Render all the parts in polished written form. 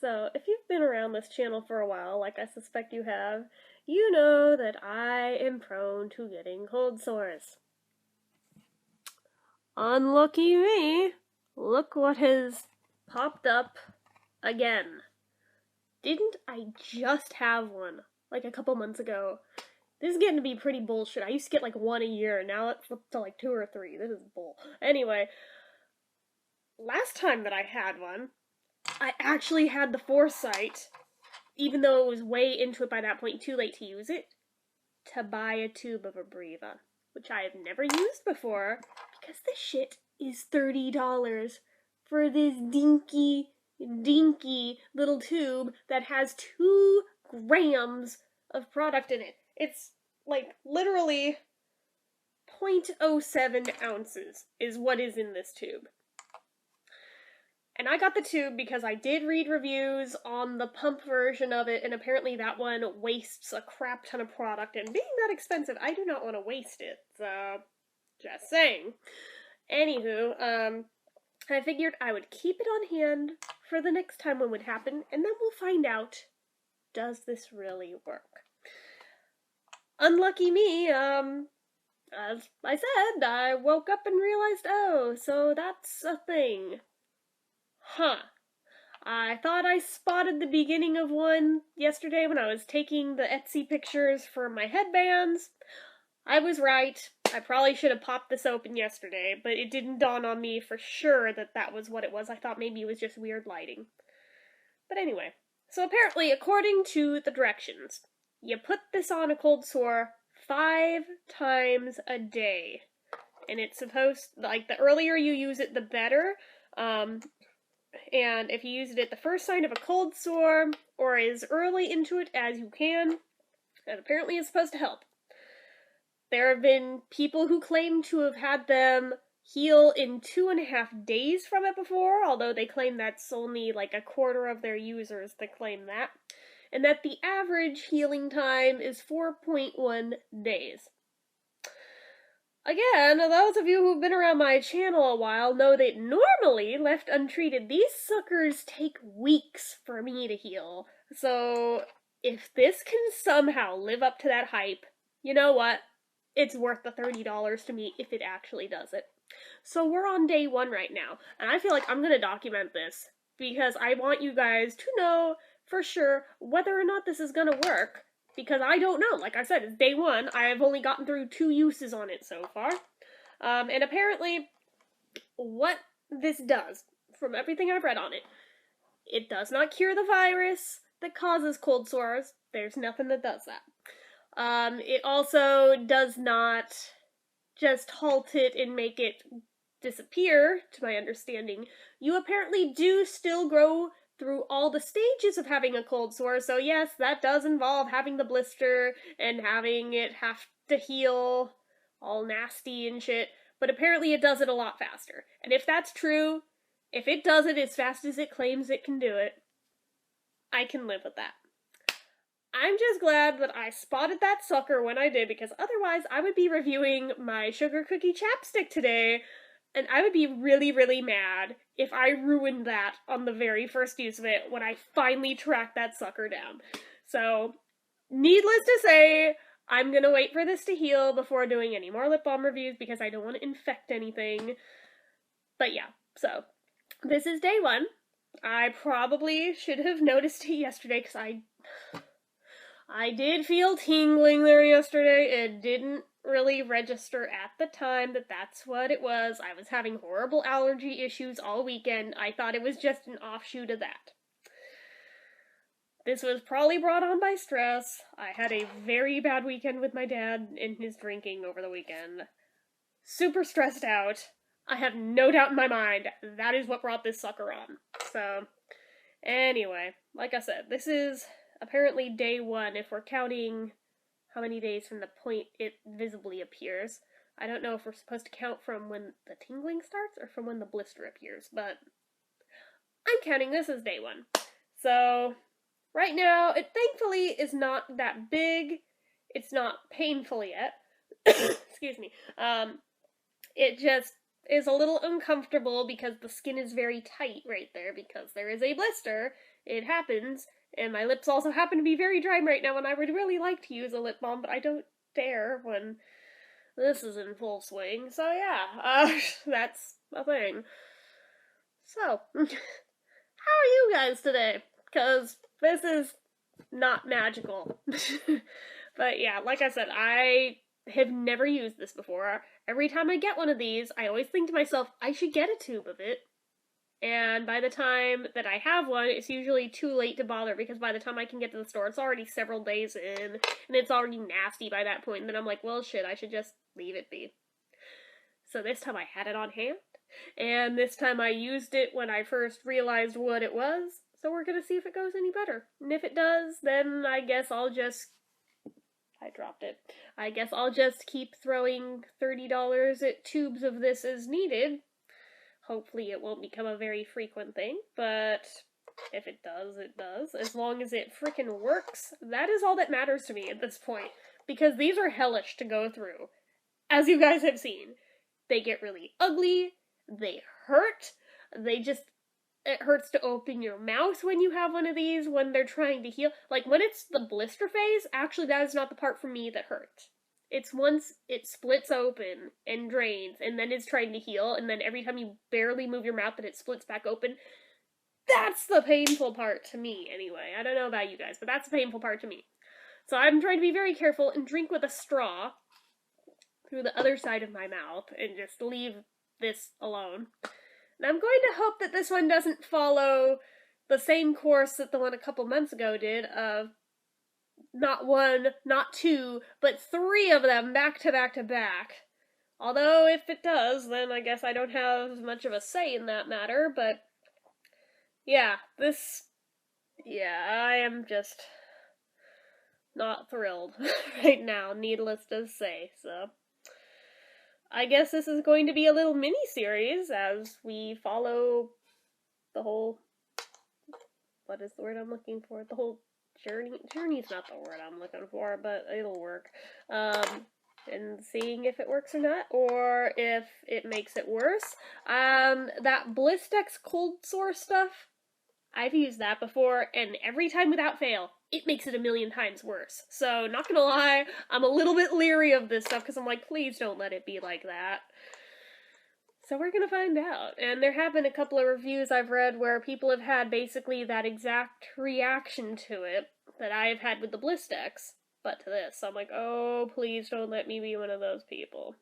So, if you've been around this channel for a while, like I suspect you have, you know that I am prone to getting cold sores. Unlucky me, look what has popped up again. Didn't I just have one, like a couple months ago? This is getting to be pretty bullshit. I used to get like one a year, now it's up to like 2 or 3. This is bull. Anyway, last time that I had one, I actually had the foresight, even though it was way into it by that point, too late to use it, to buy a tube of Abreva, which I have never used before, because this shit is $30 for this dinky little tube that has 2 grams of product in it. It's like literally 0.07 ounces is what is in this tube. And I got the tube because I did read reviews on the pump version of it, and apparently that one wastes a crap ton of product, and being that expensive, I do not want to waste it, so just saying. Anywho, I figured I would keep it on hand for the next time one would happen, and then we'll find out, does this really work? Unlucky me, as I said, I woke up and realized, oh, so that's a thing. Huh. I thought I spotted the beginning of one yesterday when I was taking the Etsy pictures for my headbands. I was right. I probably should have popped this open yesterday, but it didn't dawn on me for sure that that was what it was. I thought maybe it was just weird lighting. But anyway, so apparently, according to the directions, you put this on a cold sore 5 times a day. And it's supposed, like, the earlier you use it, the better. And if you use it at the first sign of a cold sore, or as early into it as you can, and apparently it's supposed to help. There have been people who claim to have had them heal in 2.5 days from it before, although they claim that's only like a quarter of their users that claim that, and that the average healing time is 4.1 days. Again, those of you who've been around my channel a while know that normally, left untreated, these suckers take weeks for me to heal. So, if this can somehow live up to that hype, you know what? It's worth the $30 to me if it actually does it. So we're on day 1 right now, and I feel like I'm gonna document this, because I want you guys to know for sure whether or not this is gonna work. Because I don't know. Like I said, it's day 1. I've only gotten through 2 uses on it so far. And apparently, what this does, from everything I've read on it, it does not cure the virus that causes cold sores. There's nothing that does that. It also does not just halt it and make it disappear, to my understanding. You apparently do still grow through all the stages of having a cold sore, so yes, that does involve having the blister and having it have to heal all nasty and shit, but apparently it does it a lot faster. And if that's true, if it does it as fast as it claims it can do it, I can live with that. I'm just glad that I spotted that sucker when I did, because otherwise I would be reviewing my sugar cookie chapstick today, and I would be really, really mad if I ruined that on the very first use of it when I finally tracked that sucker down. So, needless to say, I'm gonna wait for this to heal before doing any more lip balm reviews because I don't want to infect anything. But yeah, so, this is day 1. I probably should have noticed it yesterday because I did feel tingling there yesterday. It didn't really register at the time that that's what it was. I was having horrible allergy issues all weekend. I thought it was just an offshoot of that. This was probably brought on by stress. I had a very bad weekend with my dad and his drinking over the weekend. Super stressed out. I have no doubt in my mind that is what brought this sucker on. So, anyway, like I said, this is apparently day 1 if we're counting how many days from the point it visibly appears. I don't know if we're supposed to count from when the tingling starts or from when the blister appears, but I'm counting this as day 1. So, right now, it thankfully is not that big. It's not painful yet. Excuse me. It just is a little uncomfortable because the skin is very tight right there because there is a blister it happens, and my lips also happen to be very dry right now, and I would really like to use a lip balm, but I don't dare when this is in full swing. So yeah, that's a thing. So, how are you guys today? Because this is not magical. But yeah, like I said, I have never used this before. Every time I get one of these, I always think to myself, I should get a tube of it. And by the time that I have one, it's usually too late to bother, because by the time I can get to the store, it's already several days in, and it's already nasty by that point, and then I'm like, well, shit, I should just leave it be. So this time I had it on hand, and this time I used it when I first realized what it was, so we're gonna see if it goes any better. And if it does, then I guess I'll just... I dropped it. I guess I'll just keep throwing $30 at tubes of this as needed. Hopefully it won't become a very frequent thing, but if it does, it does. As long as it frickin' works, that is all that matters to me at this point. Because these are hellish to go through, as you guys have seen. They get really ugly, they hurt, it hurts to open your mouth when you have one of these, when they're trying to heal. Like, when it's the blister phase, actually that is not the part for me that hurts. It's once it splits open and drains, and then it's trying to heal, and then every time you barely move your mouth and it splits back open, that's the painful part to me, anyway. I don't know about you guys, but that's the painful part to me. So I'm trying to be very careful and drink with a straw through the other side of my mouth, and just leave this alone. And I'm going to hope that this one doesn't follow the same course that the one a couple months ago did, of not one, not two, but 3 of them back to back to back. Although, if it does, then I guess I don't have much of a say in that matter, but yeah, I am just not thrilled right now, needless to say, so... I guess this is going to be a little mini-series as we follow the whole... What is the word I'm looking for? The whole journey? Journey's not the word I'm looking for, but it'll work. And seeing if it works or not, or if it makes it worse. That Blistex cold sore stuff, I've used that before, and every time without fail, it makes it a million times worse. So, not gonna lie, I'm a little bit leery of this stuff, because I'm like, please don't let it be like that. So we're gonna find out. And there have been a couple of reviews I've read where people have had basically that exact reaction to it that I've had with the Blistex, but to this. So I'm like, oh, please don't let me be one of those people.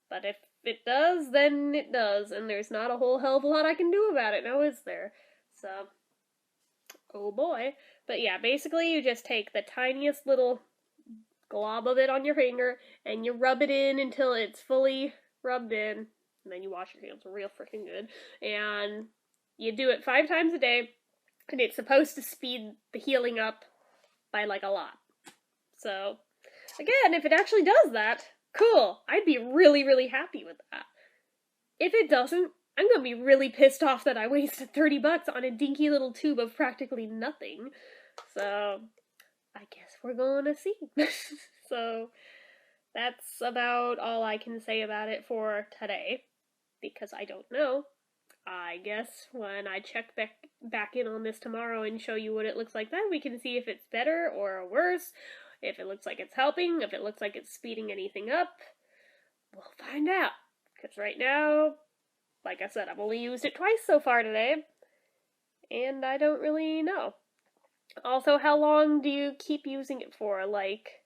But if it does, then it does, and there's not a whole hell of a lot I can do about it, now is there? So... oh boy. But yeah, basically you just take the tiniest little glob of it on your finger, and you rub it in until it's fully rubbed in, and then you wash your hands real freaking good, and you do it 5 times a day, and it's supposed to speed the healing up by, like, a lot. So, again, if it actually does that, cool! I'd be really, really happy with that. If it doesn't, I'm gonna be really pissed off that I wasted $30 on a dinky little tube of practically nothing. So, I guess we're gonna see. So, that's about all I can say about it for today, because I don't know. I guess when I check back in on this tomorrow and show you what it looks like then, we can see if it's better or worse, if it looks like it's helping, if it looks like it's speeding anything up. We'll find out, because right now... like I said, I've only used it twice so far today, and I don't really know. Also, how long do you keep using it for? Like,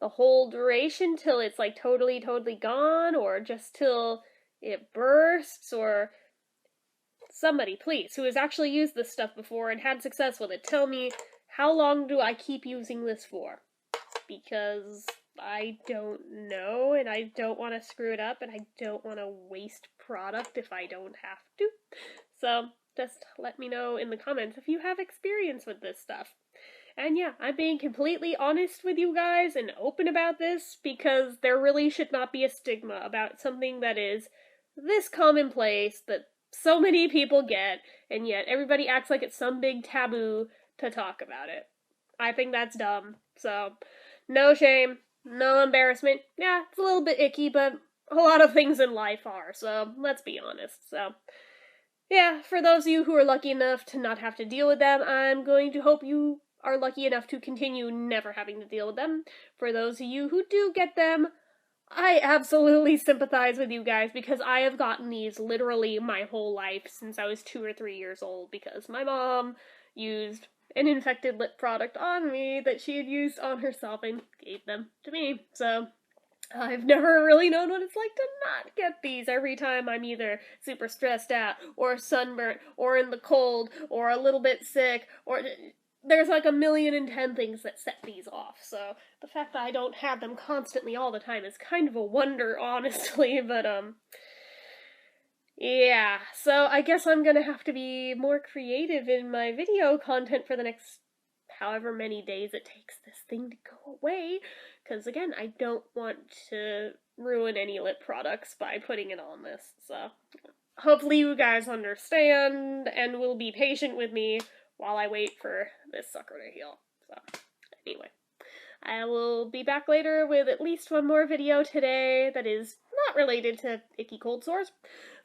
the whole duration till it's, like, totally gone, or just till it bursts, or... somebody, please, who has actually used this stuff before and had success with it, tell me, how long do I keep using this for? Because... I don't know, and I don't want to screw it up, and I don't want to waste product if I don't have to. So, just let me know in the comments if you have experience with this stuff. And yeah, I'm being completely honest with you guys and open about this, because there really should not be a stigma about something that is this commonplace, that so many people get, and yet everybody acts like it's some big taboo to talk about it. I think that's dumb. So, no shame. No embarrassment. Yeah, it's a little bit icky, but a lot of things in life are, so let's be honest. So, yeah, for those of you who are lucky enough to not have to deal with them, I'm going to hope you are lucky enough to continue never having to deal with them. For those of you who do get them, I absolutely sympathize with you guys because I have gotten these literally my whole life since I was 2 or 3 years old because my mom used an infected lip product on me that she had used on herself and gave them to me. So I've never really known what it's like to not get these every time I'm either super stressed out or sunburnt or in the cold or a little bit sick or there's like 1,000,010 things that set these off. So the fact that I don't have them constantly all the time is kind of a wonder, honestly, but yeah, so I guess I'm gonna have to be more creative in my video content for the next however many days it takes this thing to go away, because again, I don't want to ruin any lip products by putting it on this, so hopefully you guys understand and will be patient with me while I wait for this sucker to heal. So, anyway. I will be back later with at least one more video today that is not related to icky cold sores.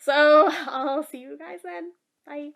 So, I'll see you guys then. Bye.